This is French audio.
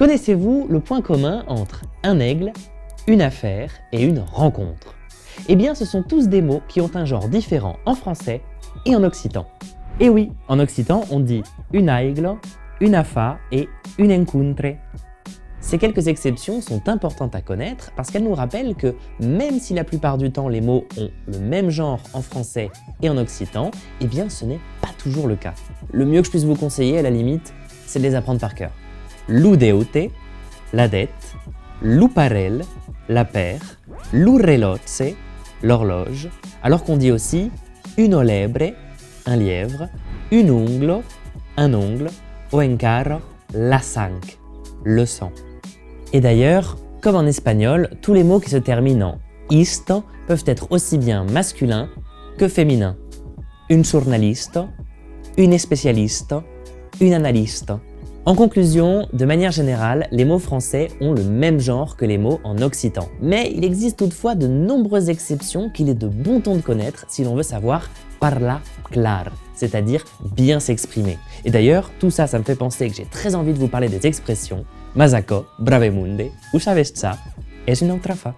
Connaissez-vous le point commun entre un aigle, une affaire et une rencontre? Eh bien, ce sont tous des mots qui ont un genre différent en français et en occitan. Et oui, en occitan, on dit un aigle, une afa et un encontre. Ces quelques exceptions sont importantes à connaître parce qu'elles nous rappellent que même si la plupart du temps les mots ont le même genre en français et en occitan, eh bien ce n'est pas toujours le cas. Le mieux que je puisse vous conseiller à la limite, c'est de les apprendre par cœur. L'udeute, la dette, l'uparel, la paire, l'urrelozze, l'horloge, alors qu'on dit aussi une olebre, un lièvre, un unglo, un ongle, ou encara, la sang, le sang. Et d'ailleurs, comme en espagnol, tous les mots qui se terminent en isto peuvent être aussi bien masculins que féminins. Un journaliste, une spécialiste, une analyste. En conclusion, de manière générale, les mots français ont le même genre que les mots en occitan. Mais il existe toutefois de nombreuses exceptions qu'il est de bon ton de connaître si l'on veut savoir parla clar, c'est-à-dire bien s'exprimer. Et d'ailleurs, tout ça, ça me fait penser que j'ai très envie de vous parler des expressions Masako, Bravemunde, Usavestsa, et une autre fois.